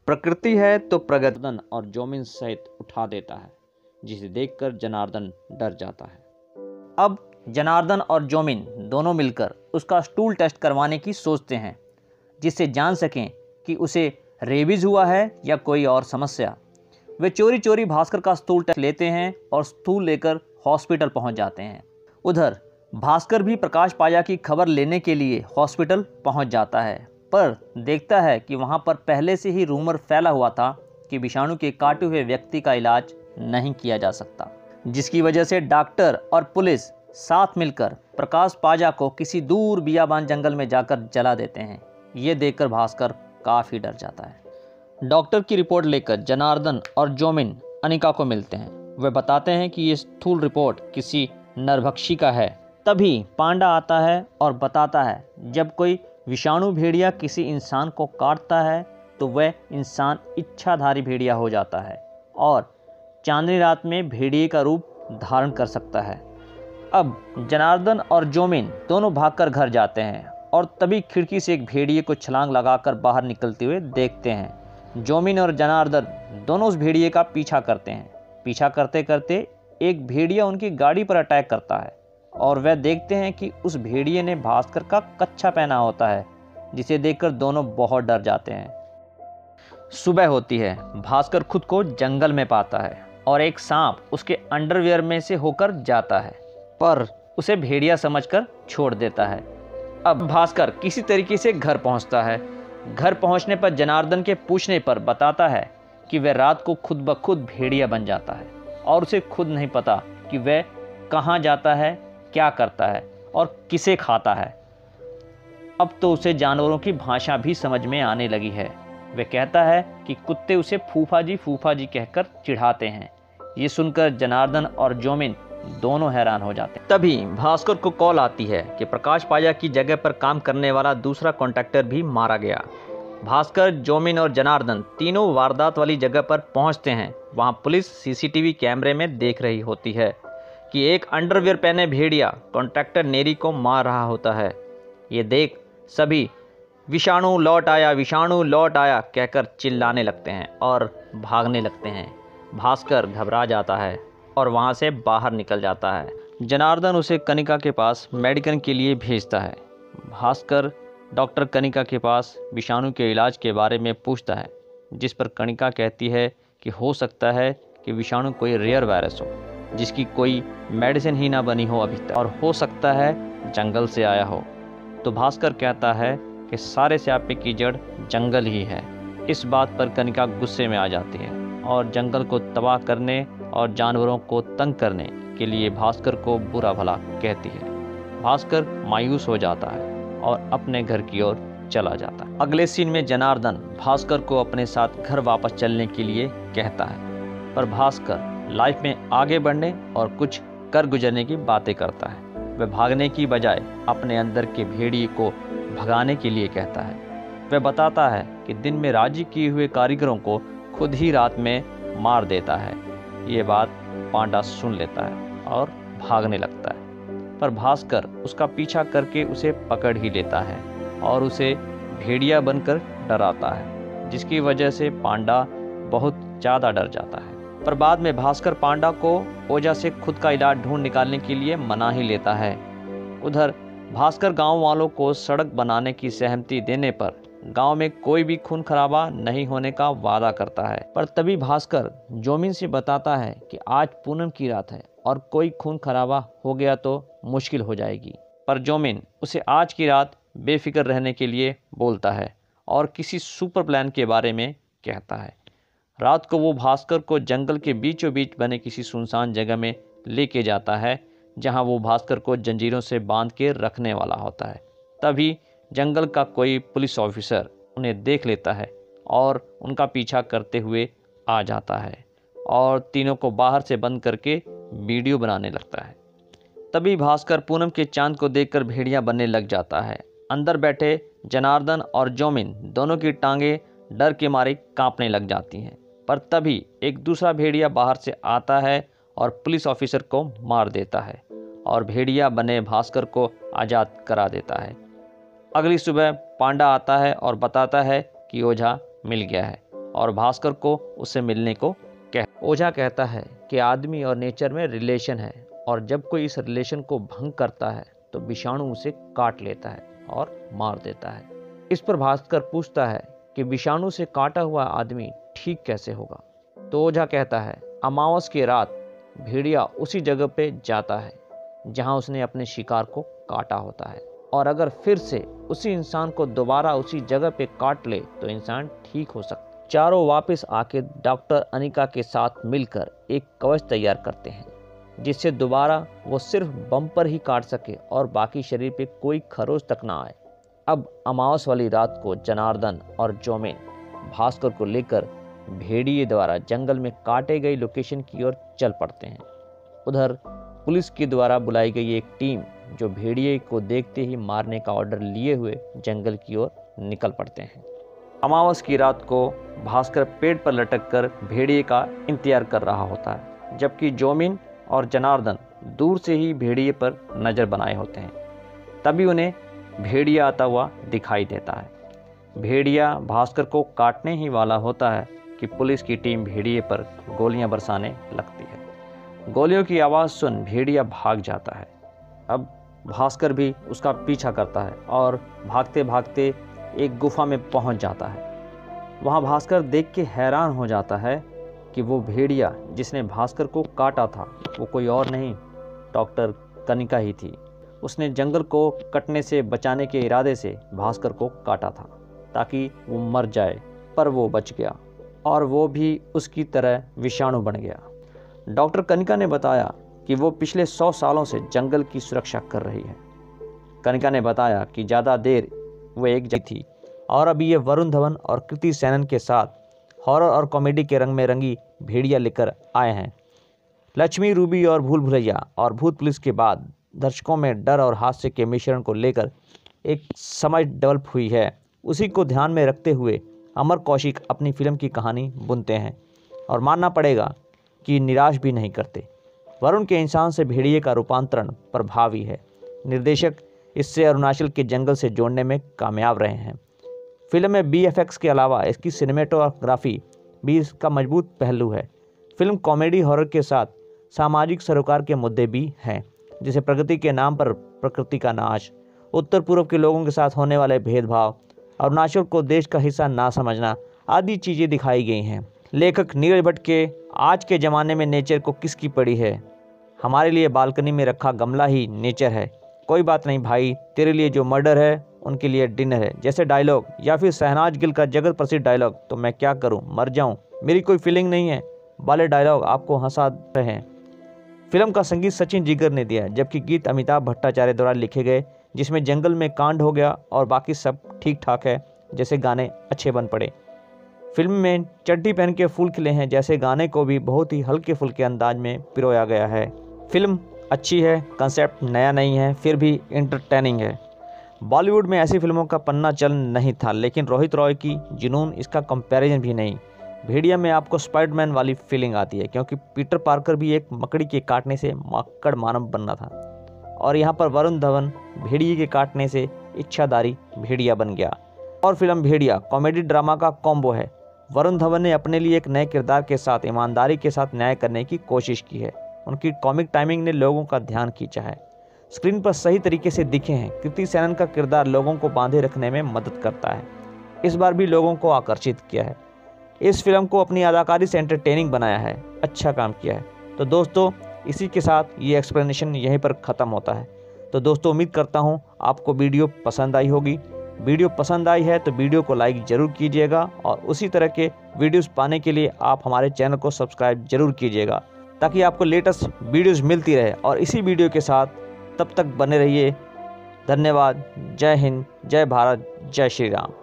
प्रकृति है तो प्रगति और जोमिन सहित उठा देता है, जिसे देखकर जनार्दन डर जाता है। अब जनार्दन और जोमिन दोनों मिलकर उसका स्टूल टेस्ट करवाने की सोचते हैं, जिससे जान सकें कि उसे रेबीज हुआ है या कोई और समस्या। वे चोरी चोरी भास्कर का स्टूल टेस्ट लेते हैं और स्टूल लेकर हॉस्पिटल पहुंच जाते हैं। उधर भास्कर भी प्रकाश पाजा की खबर लेने के लिए हॉस्पिटल पहुंच जाता है, पर देखता है कि वहां पर पहले से ही रूमर फैला हुआ था कि विषाणु के काटे हुए व्यक्ति का इलाज नहीं किया जा सकता, जिसकी वजह से डॉक्टर और पुलिस साथ मिलकर प्रकाश पाजा को किसी दूर बियाबान जंगल में जाकर जला देते हैं। ये देखकर भास्कर काफ़ी डर जाता है। डॉक्टर की रिपोर्ट लेकर जनार्दन और जोमिन अनिका को मिलते हैं। वे बताते हैं कि ये स्थूल रिपोर्ट किसी नरभक्षी का है। तभी पांडा आता है और बताता है जब कोई विषाणु भेड़िया किसी इंसान को काटता है तो वह इंसान इच्छाधारी भेड़िया हो जाता है और चांदनी रात में भेड़िए का रूप धारण कर सकता है। अब जनार्दन और जोमिन दोनों भागकर घर जाते हैं और तभी खिड़की से एक भेड़िए को छलांग लगाकर बाहर निकलते हुए देखते हैं। जोमिन और जनार्दन दोनों उस भेड़िए का पीछा करते हैं। पीछा करते करते एक भेड़िया उनकी गाड़ी पर अटैक करता है और वह देखते हैं कि उस भेड़िए ने भास्कर का कच्छा पहना होता है, जिसे देखकर दोनों बहुत डर जाते हैं। सुबह होती है। भास्कर खुद को जंगल में पाता है और एक सांप उसके अंडरवियर में से होकर जाता है, पर उसे भेड़िया समझकर छोड़ देता है। अब भास्कर किसी तरीके से घर पहुंचता है। घर पहुंचने पर जनार्दन के पूछने पर बताता है कि वह रात को खुद ब खुद भेड़िया बन जाता है और उसे खुद नहीं पता कि वह कहां जाता है, क्या करता है और किसे खाता है। अब तो उसे जानवरों की भाषा भी समझ में आने लगी है। वह कहता है कि कुत्ते उसे फूफा जी कहकर चिढ़ाते हैं। ये सुनकर जनार्दन और जोमिन दोनों हैरान हो जाते हैं। तभी भास्कर को कॉल आती है कि प्रकाश पाजा की जगह पर काम करने वाला दूसरा कॉन्ट्रैक्टर भी मारा गया। भास्कर, जोमिन और जनार्दन तीनों वारदात वाली जगह पर पहुंचते हैं। वहां पुलिस सीसीटीवी कैमरे में देख रही होती है कि एक अंडरवियर पहने भेड़िया कॉन्ट्रैक्टर नेरी को मार रहा होता है। ये देख सभी विषाणु लौट आया कहकर चिल्लाने लगते हैं और भागने लगते हैं। भास्कर घबरा जाता है और वहां से बाहर निकल जाता है। जनार्दन उसे कनिका के पास मेडिकल के लिए भेजता है। भास्कर डॉक्टर कनिका के पास विषाणु के इलाज के बारे में पूछता है, जिस पर कनिका कहती है कि हो सकता है कि विषाणु कोई रेयर वायरस हो, जिसकी कोई मेडिसिन ही ना बनी हो अभी तक, और हो सकता है जंगल से आया हो। तो भास्कर कहता है कि सारे स्यापे की जड़ जंगल ही है। इस बात पर कनिका गुस्से में आ जाती है और जंगल को तबाह करने और जानवरों को तंग करने के लिए भास्कर को बुरा भला कहती है। भास्कर मायूस हो जाता है और अपने घर की ओर चला जाता है। अगले सीन में जनार्दन भास्कर को अपने साथ घर वापस चलने के लिए कहता है, पर भास्कर लाइफ में आगे बढ़ने और कुछ कर गुजरने की बातें करता है। वह भागने की बजाय अपने अंदर के भेड़िए को भगाने के लिए कहता है। वह बताता है कि दिन में राजी किए हुए कारीगरों को खुद ही रात में मार देता है। ये बात पांडा सुन लेता है और भागने लगता है, पर भास्कर उसका पीछा करके उसे पकड़ ही लेता है और उसे भेड़िया बनकर डराता है, जिसकी वजह से पांडा बहुत ज़्यादा डर जाता है। पर बाद में भास्कर पांडा को ओझा से खुद का इलाज ढूंढ निकालने के लिए मना ही लेता है। उधर भास्कर गांव वालों को सड़क बनाने की सहमति देने पर गांव में कोई भी खून खराबा नहीं होने का वादा करता है। पर तभी भास्कर जोमिन से बताता है कि आज पूनम की रात है और कोई खून खराबा हो गया तो मुश्किल हो जाएगी। पर जोमिन उसे आज की रात बेफिक्र रहने के लिए बोलता है और किसी सुपर प्लान के बारे में कहता है। रात को वो भास्कर को जंगल के बीचों बीच बने किसी सुनसान जगह में लेके जाता है, जहां वो भास्कर को जंजीरों से बांध के रखने वाला होता है। तभी जंगल का कोई पुलिस ऑफिसर उन्हें देख लेता है और उनका पीछा करते हुए आ जाता है और तीनों को बाहर से बंद करके वीडियो बनाने लगता है। तभी भास्कर पूनम के चांद को देखकर भेड़िया बनने लग जाता है। अंदर बैठे जनार्दन और जोमिन दोनों की टांगें डर के मारे कांपने लग जाती हैं। पर तभी एक दूसरा भेड़िया बाहर से आता है और पुलिस ऑफिसर को मार देता है और भेड़िया बने भास्कर को आज़ाद करा देता है। अगली सुबह पांडा आता है और बताता है कि ओझा मिल गया है और भास्कर को उससे मिलने को ओझा कहता है कि आदमी और नेचर में रिलेशन है और जब कोई इस रिलेशन को भंग करता है तो विषाणु उसे काट लेता है और मार देता है। इस पर भास्कर पूछता है कि विषाणु से काटा हुआ आदमी ठीक कैसे होगा। तो ओझा कहता है, अमावस की रात भेड़िया उसी जगह पे जाता है जहां उसने अपने शिकार को काटा होता है, और अगर फिर से उसी इंसान को दोबारा उसी जगह पे काट ले तो इंसान ठीक हो सकता है। चारों वापस आके डॉक्टर अनिका के साथ मिलकर एक कवच तैयार करते हैं जिससे दोबारा वो सिर्फ बम पर ही काट सके और बाकी शरीर पे कोई खरोच तक ना आए। अब अमावस वाली रात को जनार्दन और जोमेन भास्कर को लेकर भेड़िए द्वारा जंगल में काटे गई लोकेशन की ओर चल पड़ते हैं। उधर पुलिस के द्वारा बुलाई गई एक टीम जो भेड़िए को देखते ही मारने का ऑर्डर लिए हुए जंगल की ओर निकल पड़ते हैं। अमावस की रात को भास्कर पेड़ पर लटक कर भेड़िए का इंतजार कर रहा होता है, जबकि जोमिन और जनार्दन दूर से ही भेड़िए पर नज़र बनाए होते हैं। तभी उन्हें भेड़िया आता हुआ दिखाई देता है। भेड़िया भास्कर को काटने ही वाला होता है कि पुलिस की टीम भेड़िए पर गोलियां बरसाने लगती है। गोलियों की आवाज़ सुन भेड़िया भाग जाता है। अब भास्कर भी उसका पीछा करता है और भागते भागते एक गुफा में पहुंच जाता है। वहां भास्कर देख के हैरान हो जाता है कि वो भेड़िया जिसने भास्कर को काटा था वो कोई और नहीं, डॉक्टर कनिका ही थी। उसने जंगल को कटने से बचाने के इरादे से भास्कर को काटा था ताकि वो मर जाए, पर वो बच गया और वो भी उसकी तरह विषाणु बन गया। डॉक्टर कनिका ने बताया कि वो पिछले 100 सालों से जंगल की सुरक्षा कर रही है। कनिका ने बताया कि ज़्यादा देर वो एक जगह थी और अभी ये वरुण धवन और कृति सेनन के साथ हॉरर और कॉमेडी के रंग में रंगी भेड़िया लेकर आए हैं। लक्ष्मी, रूबी और भूल भुलैया और भूत पुलिस के बाद दर्शकों में डर और हास्य के मिश्रण को लेकर एक समझ डेवलप हुई है। उसी को ध्यान में रखते हुए अमर कौशिक अपनी फिल्म की कहानी बुनते हैं और मानना पड़ेगा कि निराश भी नहीं करते। वरुण के इंसान से भेड़िए का रूपांतरण प्रभावी है। निर्देशक इससे अरुणाचल के जंगल से जोड़ने में कामयाब रहे हैं। फिल्म में BFX के अलावा इसकी सिनेमेटोग्राफी भी इसका मजबूत पहलू है। फिल्म कॉमेडी हॉरर के साथ सामाजिक सरोकार के मुद्दे भी हैं, जैसे प्रगति के नाम पर प्रकृति का नाश, उत्तर पूर्व के लोगों के साथ होने वाले भेदभाव, अरुणाचल को देश का हिस्सा ना समझना आदि चीज़ें दिखाई गई हैं। लेखक नीरज भट्ट के आज के ज़माने में नेचर को किसकी पड़ी है, हमारे लिए बालकनी में रखा गमला ही नेचर है, कोई बात नहीं भाई, तेरे लिए जो मर्डर है उनके लिए डिनर है जैसे डायलॉग, या फिर शहनाज गिल का जगत प्रसिद्ध डायलॉग तो मैं क्या करूं, मर जाऊं, मेरी कोई फीलिंग नहीं है वाले डायलॉग आपको हंसा रहे हैं। फिल्म का संगीत सचिन जिगर ने दिया, जबकि गीत अमिताभ भट्टाचार्य द्वारा लिखे गए, जिसमें जंगल में कांड हो गया और बाकी सब ठीक ठाक है जैसे गाने अच्छे बन पड़े। फिल्म में चड्डी पहन के फूल खिले हैं जैसे गाने को भी बहुत ही हल्के फुल्के अंदाज में पिरोया गया है। फिल्म अच्छी है, कंसेप्ट नया नहीं है, फिर भी एंटरटेनिंग है। बॉलीवुड में ऐसी फिल्मों का पन्ना चल नहीं था, लेकिन रोहित रॉय की जुनून इसका कंपैरिजन भी नहीं। भेड़िया में आपको स्पाइडरमैन वाली फीलिंग आती है क्योंकि पीटर पार्कर भी एक मकड़ी के काटने से मक्कड़ मानव बनना था, और यहाँ पर वरुण धवन भेड़िए के काटने से इच्छाधारी भेड़िया बन गया। और फिल्म भेड़िया कॉमेडी ड्रामा का कॉम्बो है। वरुण धवन ने अपने लिए एक नए किरदार के साथ ईमानदारी के साथ न्याय करने की कोशिश की है। उनकी कॉमिक टाइमिंग ने लोगों का ध्यान खींचा है, स्क्रीन पर सही तरीके से दिखे हैं। कृति सेनन का किरदार लोगों को बांधे रखने में मदद करता है, इस बार भी लोगों को आकर्षित किया है। इस फिल्म को अपनी अदाकारी से एंटरटेनिंग बनाया है, अच्छा काम किया है। तो दोस्तों, इसी के साथ ये एक्सप्लेनेशन यहीं पर ख़त्म होता है। तो दोस्तों, उम्मीद करता हूँ आपको वीडियो पसंद आई होगी। वीडियो पसंद आई है तो वीडियो को लाइक ज़रूर कीजिएगा और उसी तरह के वीडियोस पाने के लिए आप हमारे चैनल को सब्सक्राइब ज़रूर कीजिएगा ताकि आपको लेटेस्ट वीडियोस मिलती रहे। और इसी वीडियो के साथ तब तक बने रहिए। धन्यवाद। जय हिंद, जय भारत, जय श्री राम।